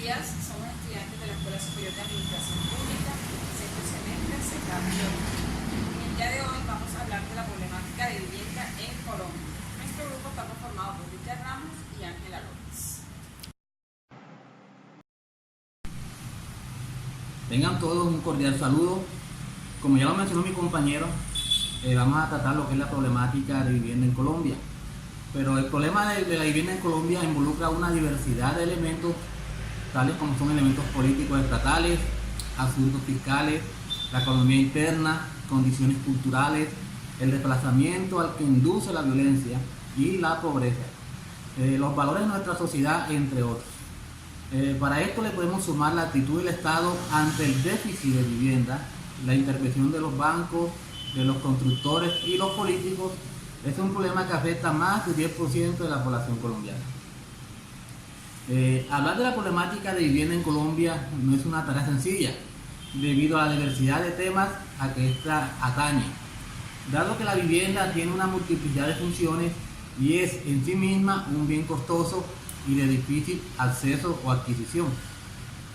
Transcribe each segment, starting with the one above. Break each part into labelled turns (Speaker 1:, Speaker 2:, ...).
Speaker 1: días, somos estudiantes de la Escuela Superior de Administración Pública, sexto semestre, secundario. En el día de hoy vamos a hablar de la problemática de vivienda en Colombia. Nuestro grupo está conformado por Richard Ramos y Ángela López.
Speaker 2: Tengan todos un cordial saludo. Como ya lo mencionó mi compañero, vamos a tratar lo que es la problemática de vivienda en Colombia. Pero el problema de la vivienda en Colombia involucra una diversidad de elementos, tales como son elementos políticos estatales, asuntos fiscales, la economía interna, condiciones culturales, el desplazamiento al que induce la violencia y la pobreza, los valores de nuestra sociedad, entre otros. Para esto le podemos sumar la actitud del Estado ante el déficit de vivienda, la intervención de los bancos, de los constructores y los políticos. Es un problema que afecta a más del 10% de la población colombiana. Hablar de la problemática de vivienda en Colombia no es una tarea sencilla, debido a la diversidad de temas a que esta atañe. Dado que la vivienda tiene una multiplicidad de funciones y es en sí misma un bien costoso y de difícil acceso o adquisición,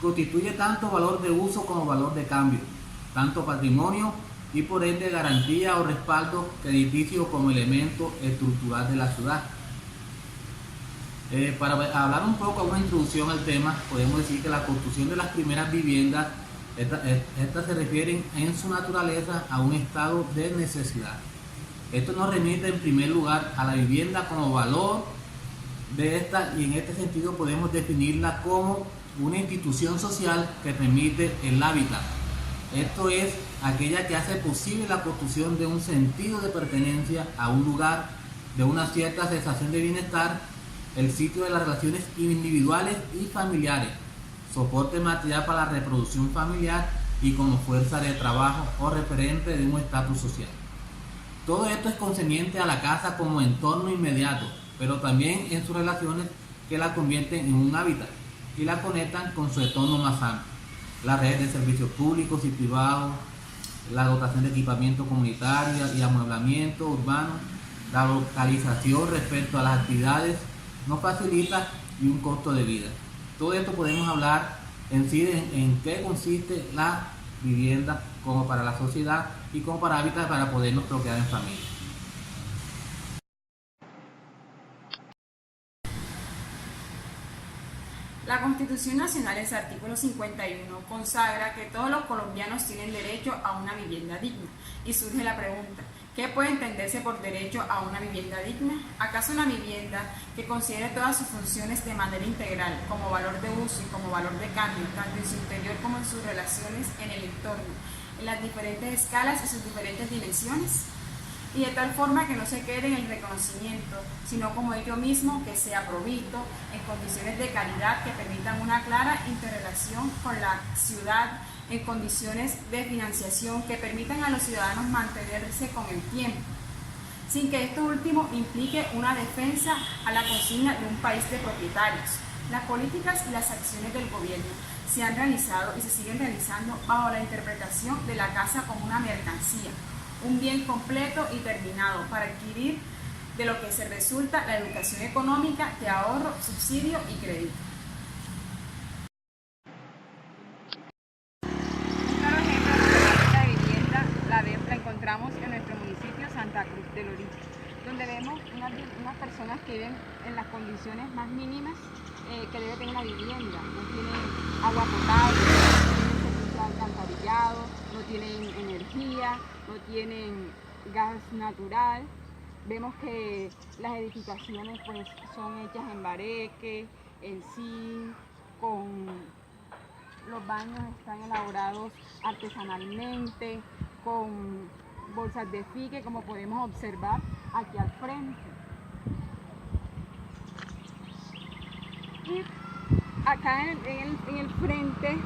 Speaker 2: constituye tanto valor de uso como valor de cambio, tanto patrimonio y por ende garantía o respaldo crediticio como elemento estructural de la ciudad. Para hablar un poco, una introducción al tema, podemos decir que la construcción de las primeras viviendas, estas se refieren en su naturaleza a un estado de necesidad. Esto nos remite en primer lugar a la vivienda como valor de esta, y en este sentido podemos definirla como una institución social que permite el hábitat. Esto es aquella que hace posible la construcción de un sentido de pertenencia a un lugar, de una cierta sensación de bienestar, el sitio de las relaciones individuales y familiares, soporte material para la reproducción familiar y como fuerza de trabajo o referente de un estatus social. Todo esto es concerniente a la casa como entorno inmediato, pero también en sus relaciones que la convierten en un hábitat y la conectan con su entorno más amplio. Las redes de servicios públicos y privados, la dotación de equipamiento comunitario y amueblamiento urbano, la localización respecto a las actividades no facilita y un costo de vida. Todo esto podemos hablar en sí en qué consiste la vivienda como para la sociedad y como para hábitat para podernos procrear en familia.
Speaker 1: La Constitución Nacional, en su artículo 51, consagra que todos los colombianos tienen derecho a una vivienda digna. Y surge la pregunta, ¿qué puede entenderse por derecho a una vivienda digna? ¿Acaso una vivienda que considere todas sus funciones de manera integral, como valor de uso y como valor de cambio, tanto en su interior como en sus relaciones en el entorno, en las diferentes escalas y sus diferentes dimensiones? Y de tal forma que no se quede en el reconocimiento, sino como ello mismo, que sea provisto en condiciones de calidad que permitan una clara interrelación con la ciudad, en condiciones de financiación que permitan a los ciudadanos mantenerse con el tiempo, sin que esto último implique una defensa a la consigna de un país de propietarios. Las políticas y las acciones del gobierno se han realizado y se siguen realizando bajo la interpretación de la casa como una mercancía, un bien completo y terminado para adquirir, de lo que se resulta la educación económica de ahorro, subsidio y crédito. Un claro ejemplo de problemática de vivienda la encontramos en nuestro municipio Santa Cruz del Oriente, donde vemos unas personas que viven en las condiciones más mínimas que debe tener una vivienda. No tienen agua potable, no tienen servicio alcantarillado, no tienen energía, no tienen gas natural. Vemos que las edificaciones pues son hechas en bareque, en zinc, los baños están elaborados artesanalmente, con bolsas de fique, como podemos observar aquí al frente. Y acá en el frente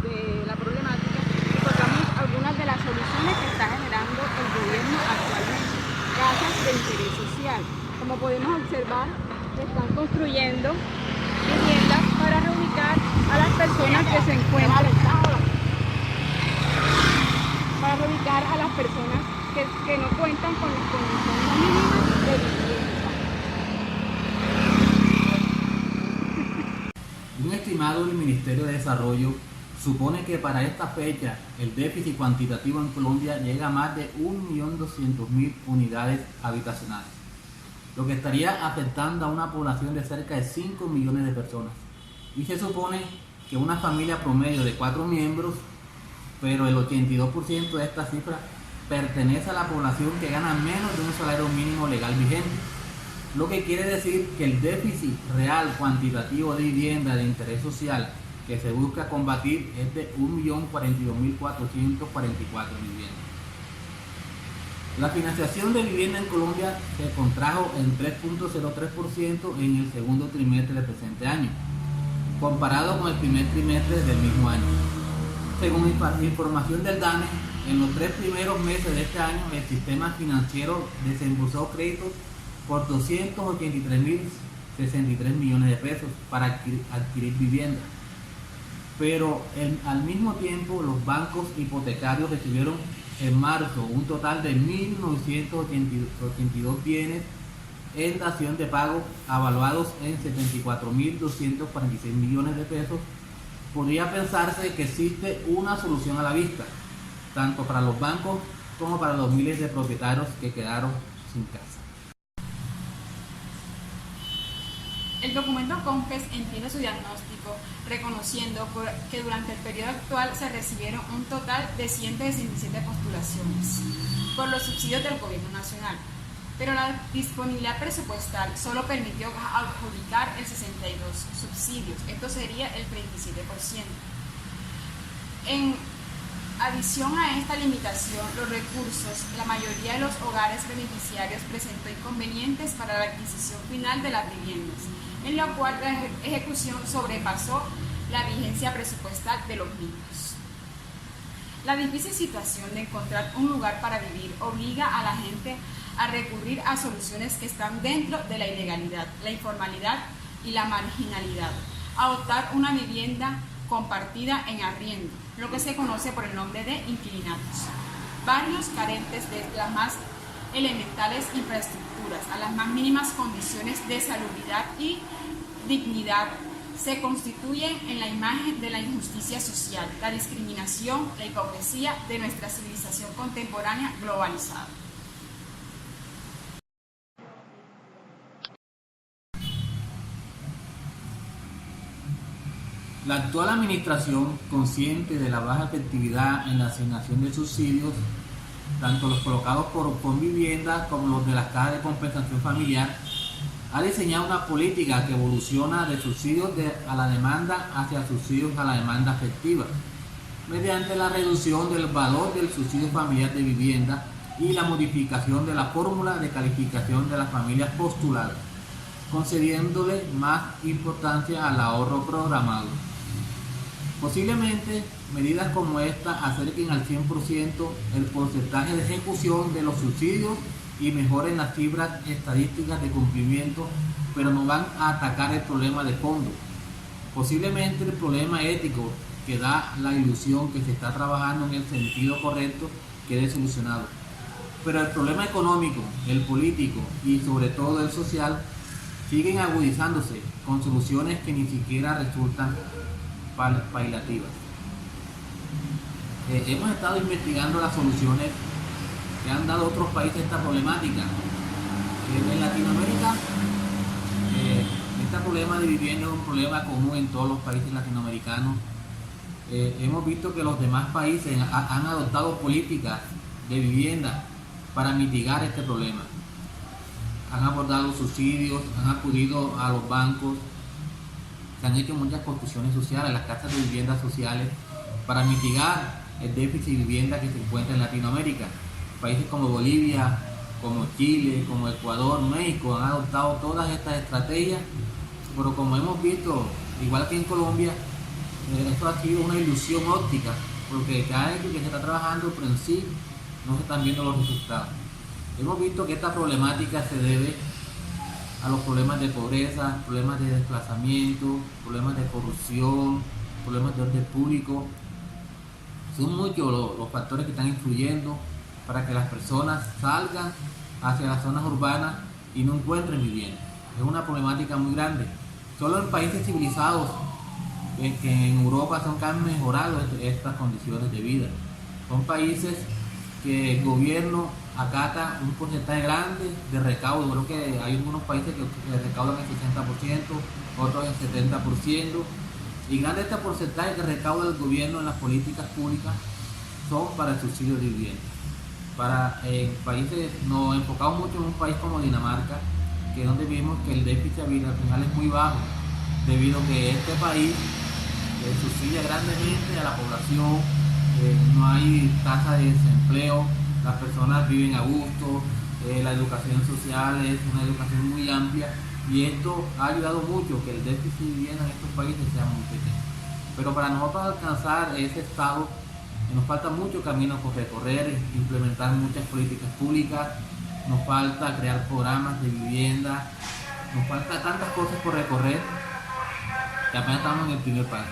Speaker 1: de la problemática encontramos algunas de las soluciones que está generando el gobierno actualmente. Casas de interés social. Como podemos observar, están construyendo viviendas para reubicar a las personas que se encuentran, para reubicar a las personas que no cuentan con las condiciones mínimas de vivienda.
Speaker 2: Un estimado del Ministerio de Desarrollo supone que para esta fecha el déficit cuantitativo en Colombia llega a más de 1.200.000 unidades habitacionales, lo que estaría afectando a una población de cerca de 5 millones de personas. Y se supone que una familia promedio de 4 miembros, pero el 82% de esta cifra pertenece a la población que gana menos de un salario mínimo legal vigente, lo que quiere decir que el déficit real cuantitativo de vivienda de interés social que se busca combatir es de 1.042.444 viviendas. La financiación de vivienda en Colombia se contrajo en 3.03% en el segundo trimestre del presente año, comparado con el primer trimestre del mismo año. Según información del DANE, en los 3 primeros meses de este año, el sistema financiero desembolsó créditos por 283.063 millones de pesos para adquirir vivienda. Pero al mismo tiempo, los bancos hipotecarios recibieron en marzo un total de 1.982 bienes en dación de pago avaluados en 74.246 millones de pesos. Podría pensarse que existe una solución a la vista, tanto para los bancos como para los miles de propietarios que quedaron sin casa.
Speaker 1: El documento COMPES entiende su diagnóstico, reconociendo que durante el periodo actual se recibieron un total de 167 postulaciones por los subsidios del gobierno nacional, pero la disponibilidad presupuestal solo permitió adjudicar el 62 subsidios, esto sería el 37%. En adición a esta limitación, los recursos, la mayoría de los hogares beneficiarios presentó inconvenientes para la adquisición final de las viviendas, en lo cual la ejecución sobrepasó la vigencia presupuestal de los mismos. La difícil situación de encontrar un lugar para vivir obliga a la gente a recurrir a soluciones que están dentro de la ilegalidad, la informalidad y la marginalidad, a optar una vivienda compartida en arriendo, lo que se conoce por el nombre de inquilinatos. Barrios carentes de las más elementales infraestructuras a las más mínimas condiciones de salubridad y dignidad se constituyen en la imagen de la injusticia social, la discriminación, la hipocresía de nuestra civilización contemporánea globalizada.
Speaker 2: La actual administración, consciente de la baja efectividad en la asignación de subsidios, tanto los colocados por Convivienda como los de las cajas de compensación familiar, ha diseñado una política que evoluciona de subsidios a la demanda hacia subsidios a la demanda efectiva, mediante la reducción del valor del subsidio familiar de vivienda y la modificación de la fórmula de calificación de las familias postuladas, concediéndole más importancia al ahorro programado. Posiblemente medidas como esta acerquen al 100% el porcentaje de ejecución de los subsidios y mejoren las cifras estadísticas de cumplimiento, pero no van a atacar el problema de fondo. Posiblemente el problema ético que da la ilusión que se está trabajando en el sentido correcto quede solucionado. Pero el problema económico, el político y sobre todo el social siguen agudizándose con soluciones que ni siquiera resultan paliativas. Hemos estado investigando las soluciones que han dado otros países esta problemática. En Latinoamérica, este problema de vivienda es un problema común en todos los países latinoamericanos. Hemos visto que los demás países han adoptado políticas de vivienda para mitigar este problema. Han abordado subsidios, han acudido a los bancos, se han hecho muchas construcciones sociales, las casas de viviendas sociales, para mitigar el déficit de vivienda que se encuentra en Latinoamérica. Países como Bolivia, como Chile, como Ecuador, México han adoptado todas estas estrategias, pero como hemos visto, igual que en Colombia, esto ha sido una ilusión óptica, porque cada vez que se está trabajando, pero en sí no se están viendo los resultados. Hemos visto que esta problemática se debe a los problemas de pobreza, problemas de desplazamiento, problemas de corrupción, problemas de orden público. Son muchos los factores que están influyendo para que las personas salgan hacia las zonas urbanas y no encuentren vivienda. Es una problemática muy grande. Solo en países civilizados que en Europa son que han mejorado estas condiciones de vida. Son países que el gobierno acata un porcentaje grande de recaudo. Creo que hay algunos países que recaudan el 60%, otros el 70%, y grande este porcentaje que recauda el gobierno en las políticas públicas son para el subsidio de vivienda. Países, nos enfocamos mucho en un país como Dinamarca, que es donde vimos que el déficit habitacional es muy bajo, debido a que este país subsidia grandemente a la población, no hay tasa de desempleo, las personas viven a gusto, la educación social es una educación muy amplia, y esto ha ayudado mucho que el déficit de vivienda en estos países sea muy pequeño. Pero para nosotros alcanzar ese estado nos falta mucho camino por recorrer, implementar muchas políticas públicas, nos falta crear programas de vivienda, nos falta tantas cosas por recorrer que apenas estamos en el primer paso.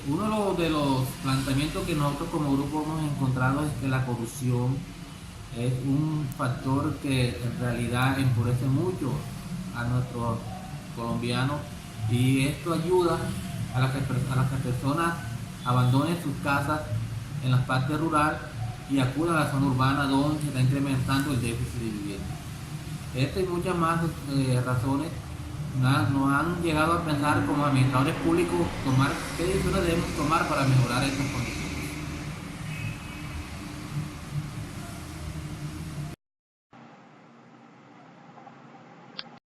Speaker 2: Uno de los planteamientos que nosotros como grupo hemos encontrado es que la corrupción es un factor que en realidad empobrece mucho a nuestros colombianos, y esto ayuda a las que personas abandonen sus casas en las partes rurales y acudan a la zona urbana, donde se está incrementando el déficit de vivienda. Esta y muchas más razones nos han llegado a pensar como administradores públicos qué decisiones debemos tomar para mejorar estas condiciones.